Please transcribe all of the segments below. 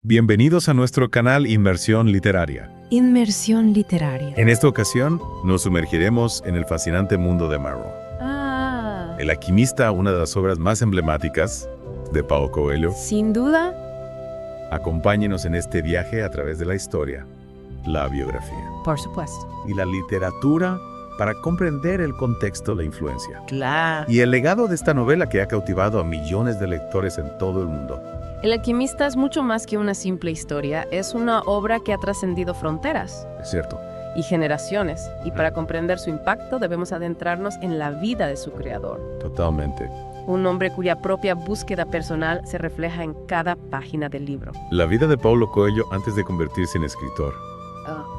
Bienvenidos a nuestro canal Inmersión Literaria. Inmersión literaria. En esta ocasión, nos sumergiremos en el fascinante mundo de Marrow. El Alquimista, una de las obras más emblemáticas de Paulo Coelho. Sin duda. Acompáñenos en este viaje a través de la historia, la biografía Por supuesto. y la literatura para comprender el contexto, la influencia Claro. y el legado de esta novela que ha cautivado a millones de lectores en todo el mundo. El Alquimista es mucho más que una simple historia. Es una obra que ha trascendido fronteras Es cierto. y generaciones. Y para comprender su impacto debemos adentrarnos en la vida de su creador. Totalmente. Un hombre cuya propia búsqueda personal se refleja en cada página del libro. La vida de Paulo Coelho antes de convertirse en escritor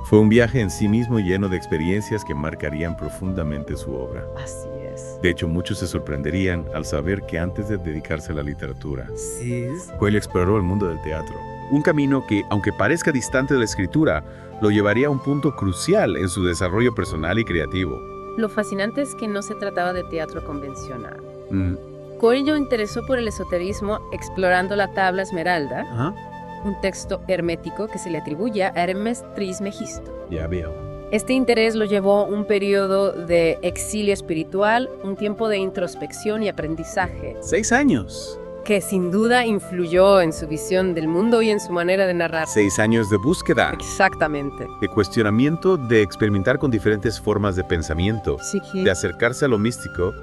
fue un viaje en sí mismo lleno de experiencias que marcarían profundamente su obra. Así es. De hecho, muchos se sorprenderían al saber que antes de dedicarse a la literatura, Sí. Coelho exploró el mundo del teatro. Un camino que, aunque parezca distante de la escritura, lo llevaría a un punto crucial en su desarrollo personal y creativo. Lo fascinante es que no se trataba de teatro convencional. Coelho interesó por el esoterismo explorando la tabla esmeralda, Ajá. un texto hermético que se le atribuye a Hermes Trismegisto. Ya veo. Este interés lo llevó a un periodo de exilio espiritual, un tiempo de introspección y aprendizaje, 6 años. que sin duda influyó en su visión del mundo y en su manera de narrar. 6 años de búsqueda, Exactamente. de cuestionamiento, de experimentar con diferentes formas de pensamiento, Sí, de acercarse a lo místico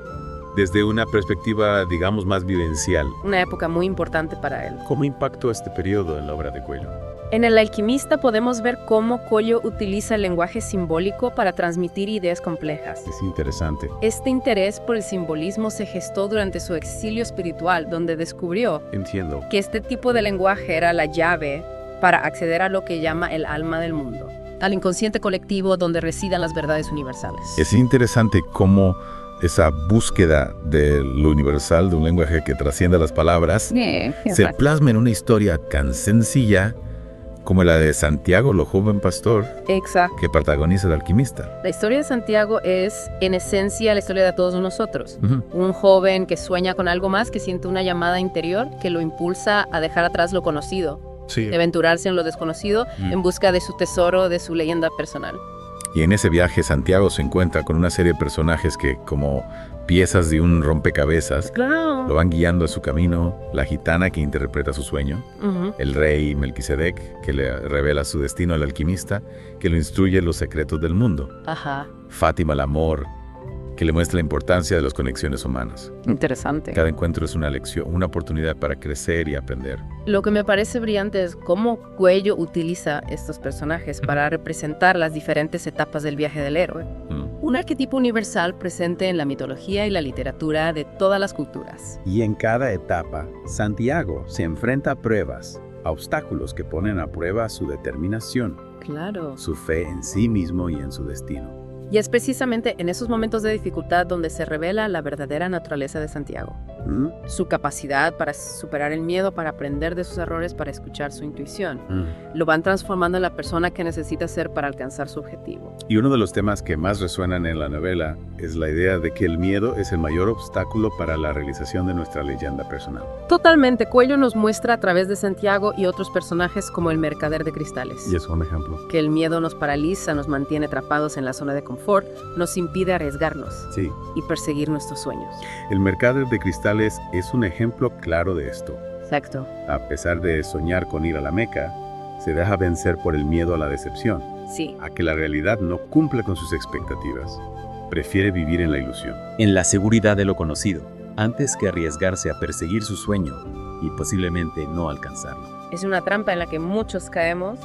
desde una perspectiva, digamos, más vivencial. una época muy importante para él. ¿Cómo impactó este periodo en la obra de Coelho? En El Alquimista podemos ver cómo Coelho utiliza el lenguaje simbólico para transmitir ideas complejas. Es interesante. Este interés por el simbolismo se gestó durante su exilio espiritual, donde descubrió Entiendo. que este tipo de lenguaje era la llave para acceder a lo que llama el alma del mundo, al inconsciente colectivo donde residen las verdades universales. Es interesante cómo esa búsqueda de lo universal, de un lenguaje que trasciende las palabras, se plasma en una historia tan sencilla como la de Santiago, lo joven pastor, Exacto. que protagoniza el alquimista. La historia de Santiago es, en esencia, la historia de todos nosotros. Ujú. Un joven que sueña con algo más, que siente una llamada interior que lo impulsa a dejar atrás lo conocido, Sí. de aventurarse en lo desconocido en busca de su tesoro, de su leyenda personal. Y en ese viaje Santiago se encuentra con una serie de personajes que, como piezas de un rompecabezas, Claro. lo van guiando a su camino. La gitana que interpreta su sueño, el rey Melquisedec que le revela su destino al alquimista, que lo instruye en los secretos del mundo. Ajá. Fátima el amor, que le muestra la importancia de las conexiones humanas. Interesante. Cada encuentro es una lección, una oportunidad para crecer y aprender. Lo que me parece brillante es cómo Coelho utiliza estos personajes para representar las diferentes etapas del viaje del héroe. Un arquetipo universal presente en la mitología y la literatura de todas las culturas. Y en cada etapa, Santiago se enfrenta a pruebas, a obstáculos que ponen a prueba su determinación, Claro. su fe en sí mismo y en su destino. Y es precisamente en esos momentos de dificultad donde se revela la verdadera naturaleza de Santiago. ¿Mm? Su capacidad para superar el miedo, para aprender de sus errores, para escuchar su intuición. Mm. Lo van transformando en la persona que necesita ser para alcanzar su objetivo. Y uno de los temas que más resuenan en la novela es la idea de que el miedo es el mayor obstáculo para la realización de nuestra leyenda personal. Totalmente, Coelho nos muestra a través de Santiago y otros personajes como el mercader de cristales. Y es un ejemplo. Que el miedo nos paraliza, nos mantiene atrapados en la zona de confort, nos impide arriesgarnos Sí. y perseguir nuestros sueños. El mercader de cristales es un ejemplo claro de esto. Exacto. A pesar de soñar con ir a la Meca, se deja vencer por el miedo a la decepción, Sí. a que la realidad no cumple con sus expectativas. Prefiere vivir en la ilusión. En la seguridad de lo conocido, antes que arriesgarse a perseguir su sueño y posiblemente no alcanzarlo. Es una trampa en la que muchos caemos.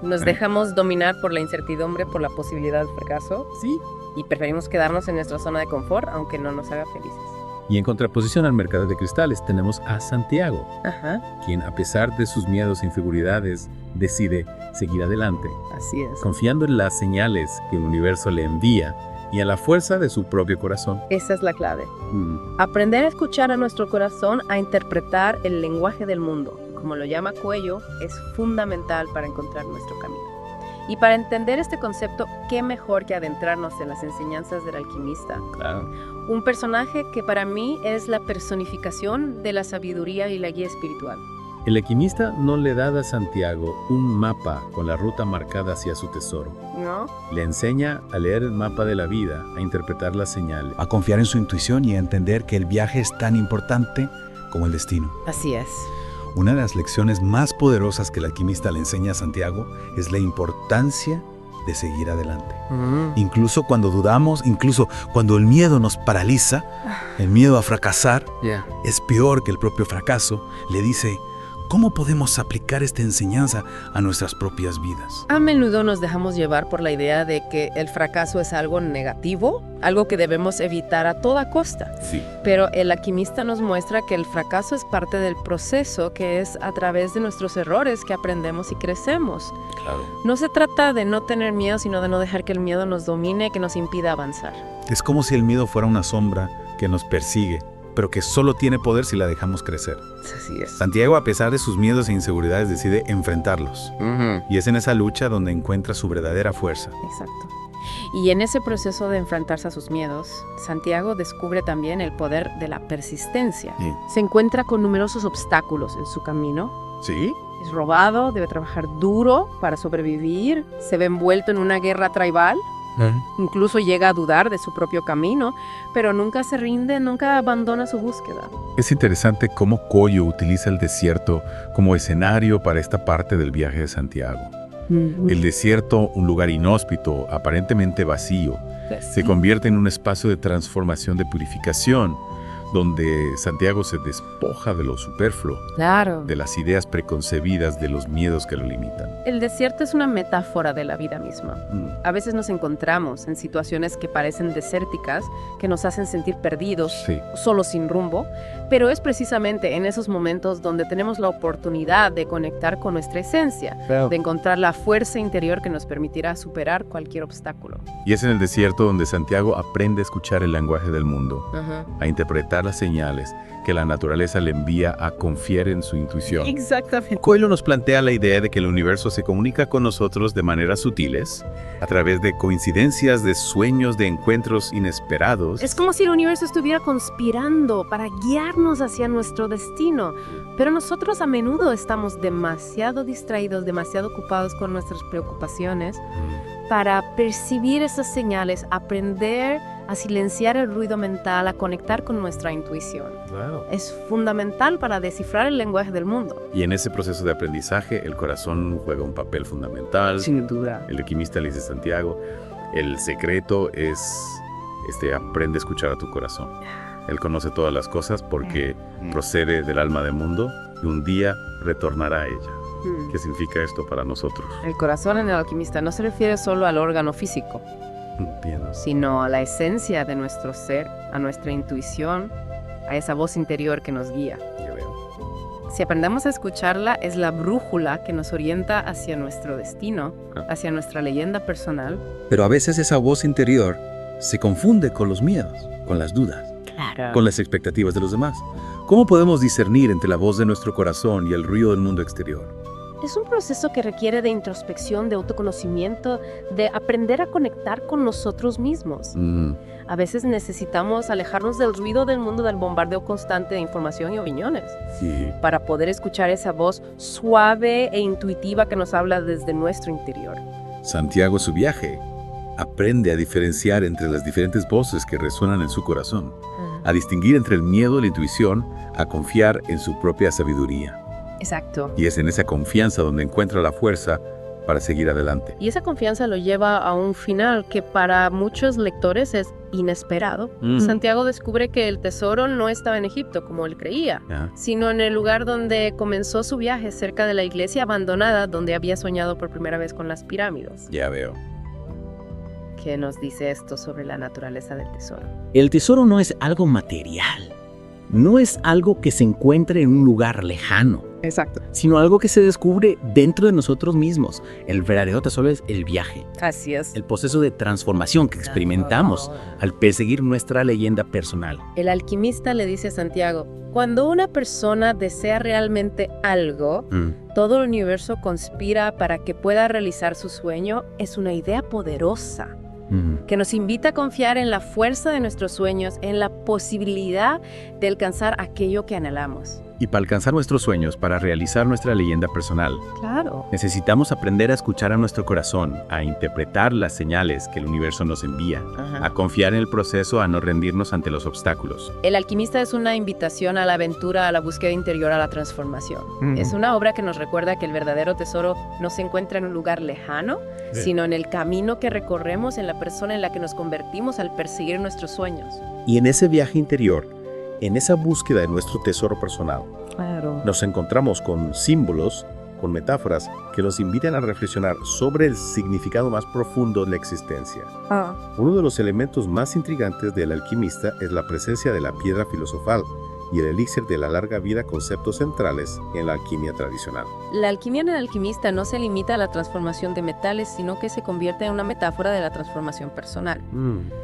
Nos dejamos dominar por la incertidumbre, por la posibilidad de fracaso. Sí. Y preferimos quedarnos en nuestra zona de confort, aunque no nos haga felices. Y en contraposición al mercader de cristales tenemos a Santiago, Ajá, quien a pesar de sus miedos e inseguridades decide seguir adelante, así es. confiando en las señales que el universo le envía y en la fuerza de su propio corazón. Esa es la clave. Mm. Aprender a escuchar a nuestro corazón, a interpretar el lenguaje del mundo, como lo llama Coelho, es fundamental para encontrar nuestro camino. Y para entender este concepto, qué mejor que adentrarnos en las enseñanzas del alquimista. Claro. Un personaje que para mí es la personificación de la sabiduría y la guía espiritual. El alquimista no le da a Santiago un mapa con la ruta marcada hacia su tesoro. ¿No? Le enseña a leer el mapa de la vida, a interpretar las señales. A confiar en su intuición y a entender que el viaje es tan importante como el destino. Así es. Una de las lecciones más poderosas que el alquimista le enseña a Santiago es la importancia de seguir adelante. Incluso cuando dudamos, incluso cuando el miedo nos paraliza, el miedo a fracasar es peor que el propio fracaso. Le dice, ¿cómo podemos aplicar esta enseñanza a nuestras propias vidas? A menudo nos dejamos llevar por la idea de que el fracaso es algo negativo, algo que debemos evitar a toda costa. Sí. Pero el alquimista nos muestra que el fracaso es parte del proceso, que es a través de nuestros errores que aprendemos y crecemos. Claro. No se trata de no tener miedo, sino de no dejar que el miedo nos domine, que nos impida avanzar. Es como si el miedo fuera una sombra que nos persigue, pero que solo tiene poder si la dejamos crecer. Así es. Santiago, a pesar de sus miedos e inseguridades, decide enfrentarlos. Y es en esa lucha donde encuentra su verdadera fuerza. Exacto. Y en ese proceso de enfrentarse a sus miedos, Santiago descubre también el poder de la persistencia. Sí. Se encuentra con numerosos obstáculos en su camino. ¿Sí? Es robado, debe trabajar duro para sobrevivir, se ve envuelto en una guerra tribal, incluso llega a dudar de su propio camino, pero nunca se rinde, nunca abandona su búsqueda. Es interesante cómo Coello utiliza el desierto como escenario para esta parte del viaje de Santiago. El desierto, un lugar inhóspito, aparentemente vacío, se convierte en un espacio de transformación, de purificación, donde Santiago se despoja de lo superfluo, Claro. de las ideas preconcebidas, de los miedos que lo limitan. El desierto es una metáfora de la vida misma. A veces nos encontramos en situaciones que parecen desérticas, que nos hacen sentir perdidos, Sí. solo sin rumbo, pero es precisamente en esos momentos donde tenemos la oportunidad de conectar con nuestra esencia, de encontrar la fuerza interior que nos permitirá superar cualquier obstáculo. Y es en el desierto donde Santiago aprende a escuchar el lenguaje del mundo, Ajá. a interpretar las señales que la naturaleza le envía, a confiar en su intuición. Exactamente. Coelho nos plantea la idea de que el universo se comunica con nosotros de maneras sutiles, a través de coincidencias, de sueños, de encuentros inesperados. Es como si el universo estuviera conspirando para guiarnos hacia nuestro destino, pero nosotros a menudo estamos demasiado distraídos, demasiado ocupados con nuestras preocupaciones para percibir esas señales, aprender a silenciar el ruido mental, a conectar con nuestra intuición. Claro. Es fundamental para descifrar el lenguaje del mundo. Y en ese proceso de aprendizaje, el corazón juega un papel fundamental. Sin duda. El alquimista le dice a Santiago, el secreto es aprende a escuchar a tu corazón. Él conoce todas las cosas porque procede del alma del mundo y un día retornará a ella. ¿Qué significa esto para nosotros? El corazón en el alquimista no se refiere solo al órgano físico, Entiendo. sino a la esencia de nuestro ser, a nuestra intuición, a esa voz interior que nos guía. Ya veo. Si aprendemos a escucharla, es la brújula que nos orienta hacia nuestro destino, hacia nuestra leyenda personal. Pero a veces esa voz interior se confunde con los miedos, con las dudas, Claro. con las expectativas de los demás. ¿Cómo podemos discernir entre la voz de nuestro corazón y el ruido del mundo exterior? Es un proceso que requiere de introspección, de autoconocimiento, de aprender a conectar con nosotros mismos. A veces necesitamos alejarnos del ruido del mundo, del bombardeo constante de información y opiniones, Sí. para poder escuchar esa voz suave e intuitiva que nos habla desde nuestro interior. Santiago, su viaje, aprende a diferenciar entre las diferentes voces que resuenan en su corazón, a distinguir entre el miedo y la intuición, a confiar en su propia sabiduría. Exacto. Y es en esa confianza donde encuentra la fuerza para seguir adelante. Y esa confianza lo lleva a un final que para muchos lectores es inesperado. Santiago descubre que el tesoro no estaba en Egipto, como él creía, ¿Ya? sino en el lugar donde comenzó su viaje, cerca de la iglesia abandonada, donde había soñado por primera vez con las pirámides. Ya veo. ¿Qué nos dice esto sobre la naturaleza del tesoro? El tesoro no es algo material, no es algo que se encuentre en un lugar lejano, Exacto. sino algo que se descubre dentro de nosotros mismos. El verdadero tesoro es el viaje, Así es. el proceso de transformación que experimentamos al perseguir nuestra leyenda personal. El alquimista le dice a Santiago, cuando una persona desea realmente algo, todo el universo conspira para que pueda realizar su sueño. Es una idea poderosa que nos invita a confiar en la fuerza de nuestros sueños, en la posibilidad de alcanzar aquello que anhelamos. Y para alcanzar nuestros sueños, para realizar nuestra leyenda personal, Claro. necesitamos aprender a escuchar a nuestro corazón, a interpretar las señales que el universo nos envía, a confiar en el proceso, a no rendirnos ante los obstáculos. El alquimista es una invitación a la aventura, a la búsqueda interior, a la transformación. Es una obra que nos recuerda que el verdadero tesoro no se encuentra en un lugar lejano, sino en el camino que recorremos, en la persona en la que nos convertimos al perseguir nuestros sueños. Y en ese viaje interior, en esa búsqueda de nuestro tesoro personal, Claro. nos encontramos con símbolos, con metáforas que nos invitan a reflexionar sobre el significado más profundo de la existencia. Uno de los elementos más intrigantes del alquimista es la presencia de la piedra filosofal y el elixir de la larga vida, conceptos centrales en la alquimia tradicional. La alquimia en el alquimista no se limita a la transformación de metales, sino que se convierte en una metáfora de la transformación personal.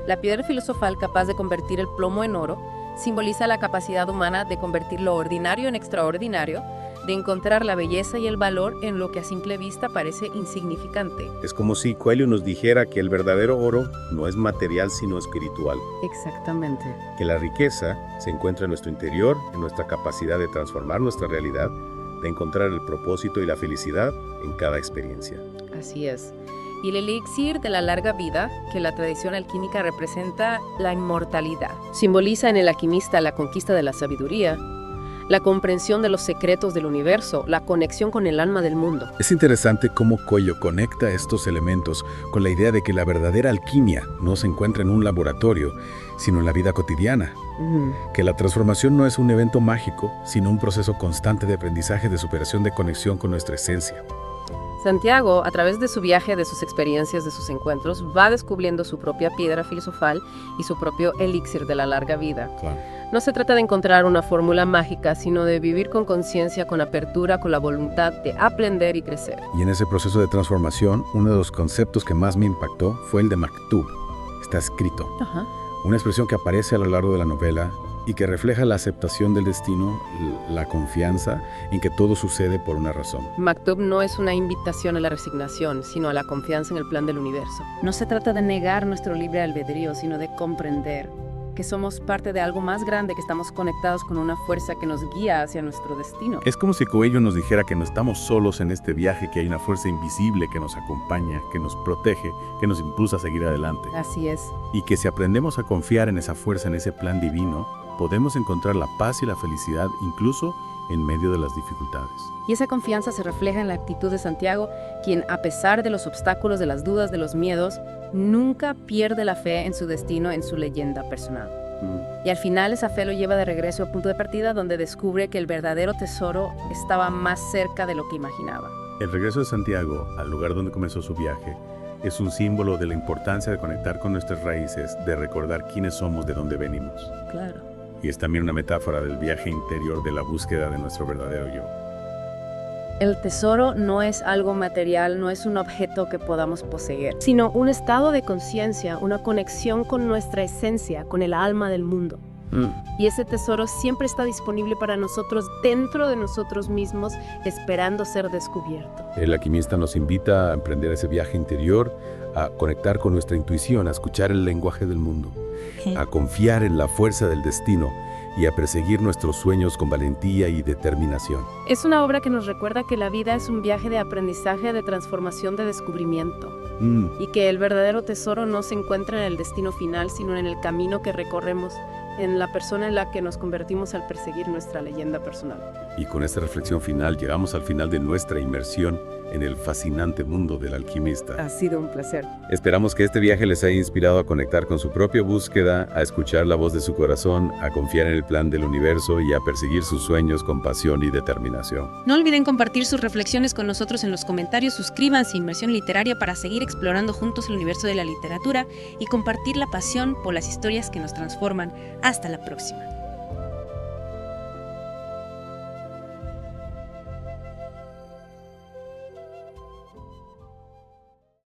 La piedra filosofal, capaz de convertir el plomo en oro, simboliza la capacidad humana de convertir lo ordinario en extraordinario, de encontrar la belleza y el valor en lo que a simple vista parece insignificante. Es como si Coelho nos dijera que el verdadero oro no es material sino espiritual, Exactamente. que la riqueza se encuentra en nuestro interior, en nuestra capacidad de transformar nuestra realidad, de encontrar el propósito y la felicidad en cada experiencia. Así es. Y el elixir de la larga vida, que la tradición alquímica representa la inmortalidad, simboliza en el alquimista la conquista de la sabiduría, la comprensión de los secretos del universo, la conexión con el alma del mundo. Es interesante cómo Coelho conecta estos elementos con la idea de que la verdadera alquimia no se encuentra en un laboratorio, sino en la vida cotidiana. Que la transformación no es un evento mágico, sino un proceso constante de aprendizaje, de superación, de conexión con nuestra esencia. Santiago, a través de su viaje, de sus experiencias, de sus encuentros, va descubriendo su propia piedra filosofal y su propio elixir de la larga vida. Claro. No se trata de encontrar una fórmula mágica, sino de vivir con conciencia, con apertura, con la voluntad de aprender y crecer. Y en ese proceso de transformación, uno de los conceptos que más me impactó fue el de maktub. Está escrito. Una expresión que aparece a lo largo de la novela y que refleja la aceptación del destino, la confianza en que todo sucede por una razón. Maktub no es una invitación a la resignación, sino a la confianza en el plan del universo. No se trata de negar nuestro libre albedrío, sino de comprender que somos parte de algo más grande, que estamos conectados con una fuerza que nos guía hacia nuestro destino. Es como si Coelho nos dijera que no estamos solos en este viaje, que hay una fuerza invisible que nos acompaña, que nos protege, que nos impulsa a seguir adelante. Así es. Y que si aprendemos a confiar en esa fuerza, en ese plan divino, podemos encontrar la paz y la felicidad incluso en medio de las dificultades. Y esa confianza se refleja en la actitud de Santiago, quien, a pesar de los obstáculos, de las dudas, de los miedos, nunca pierde la fe en su destino, en su leyenda personal. Y al final esa fe lo lleva de regreso al punto de partida, donde descubre que el verdadero tesoro estaba más cerca de lo que imaginaba. El regreso de Santiago al lugar donde comenzó su viaje es un símbolo de la importancia de conectar con nuestras raíces, de recordar quiénes somos, de dónde venimos. Claro. Y es también una metáfora del viaje interior, de la búsqueda de nuestro verdadero yo. El tesoro no es algo material, no es un objeto que podamos poseer, sino un estado de conciencia, una conexión con nuestra esencia, con el alma del mundo. Y ese tesoro siempre está disponible para nosotros, dentro de nosotros mismos, esperando ser descubierto. El alquimista nos invita a emprender ese viaje interior, a conectar con nuestra intuición, a escuchar el lenguaje del mundo, a confiar en la fuerza del destino y a perseguir nuestros sueños con valentía y determinación. Es una obra que nos recuerda que la vida es un viaje de aprendizaje, de transformación, de descubrimiento. Y que el verdadero tesoro no se encuentra en el destino final, sino en el camino que recorremos, en la persona en la que nos convertimos al perseguir nuestra leyenda personal. Y con esta reflexión final llegamos al final de nuestra inmersión en el fascinante mundo del alquimista. Ha sido un placer. Esperamos que este viaje les haya inspirado a conectar con su propia búsqueda, a escuchar la voz de su corazón, a confiar en el plan del universo y a perseguir sus sueños con pasión y determinación. No olviden compartir sus reflexiones con nosotros en los comentarios, suscríbanse a Inmersión Literaria para seguir explorando juntos el universo de la literatura y compartir la pasión por las historias que nos transforman. Hasta la próxima.